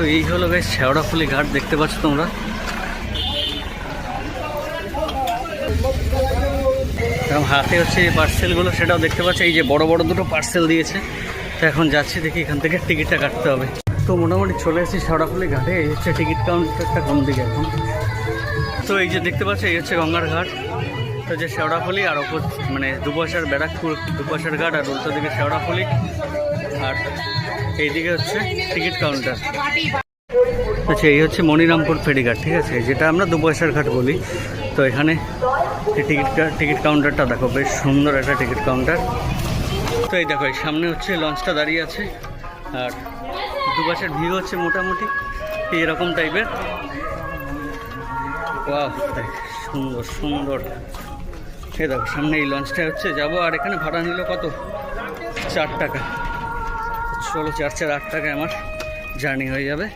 তো এই হলো বেশ শেওড়াফুলি ঘাট, দেখতে পাচ্ছ তোমরা। হাতে হচ্ছে এই পার্সেলগুলো, সেটাও দেখতে পাচ্ছ। এই যে বড় বড় দুটো পার্সেল দিয়েছে। তো এখন যাচ্ছি, দেখি এখান থেকে টিকিটটা কাটতে হবে। তো মোটামুটি চলে এসেছি শেওড়াফুলি ঘাটে। এই হচ্ছে টিকিট কাউন্টারটা কোন দিকে এখন। তো এই যে দেখতে পাচ্ছ, এই হচ্ছে গঙ্গার ঘাট। তো যে শেওড়াফুলি আর ওপর মানে দুপাশার ব্যারাকপুর দুপাশার ঘাট, আর উল্টো দিকে শেওড়াফুলি, আর এইদিকে হচ্ছে টিকিট কাউন্টার। আচ্ছা, এই হচ্ছে মনিরামপুর ফেরিঘাট, ঠিক আছে, যেটা আমরা দুপয়সার ঘাট বলি। তো এখানে টিকিট কাউন্টারটা দেখো, বেশ সুন্দর একটা টিকিট কাউন্টার। তো এই দেখো, এই সামনে হচ্ছে লঞ্চটা দাঁড়িয়ে আছে, আর দুপাশের ভিউ হচ্ছে মোটামুটি এরকম টাইপের। ওয়াও, সুন্দর সুন্দর। এই দেখো সামনে এই লঞ্চটা হচ্ছে যাবো, আর এখানে ভাড়া নিল কত, 4 টাকা। চলো, 4 4 8 টাকায় আমার জার্নি হয়ে যাবে।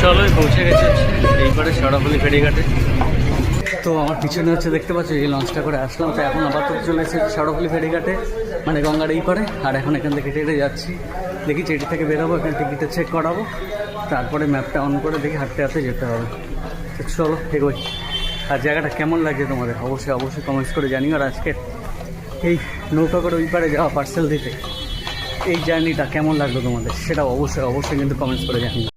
চলো, পৌঁছে গেছে এইবারে শেওড়াফুলি ফেরিঘাটে। তো আমার পিছনে হচ্ছে দেখতে পাচ্ছ, এই লঞ্চটা করে আসলাম। তো এখন আপাতত চলে এসেছি শেওড়াফুলি ফেরিঘাটে, মানে গঙ্গার এই পারে। আর এখন এখান থেকে হেঁটে যাচ্ছি, দেখি চেটি থেকে বেরোবো, এখানে টিকিটটা চেক করাবো, তারপরে ম্যাপটা অন করে দেখি হাঁটতে হাঁটতে যেতে হবে। তো চলো এগোই। আর জায়গাটা কেমন লাগছে তোমাদের অবশ্যই কমেন্টস করে জানিও। আর আজকে এই নৌকা করে ওই পারে যাওয়া পার্সেল দিতে এই জার্নিটা কেমন লাগলো তোমাদের, সেটা অবশ্যই কিন্তু কমেন্টস করে জানিও।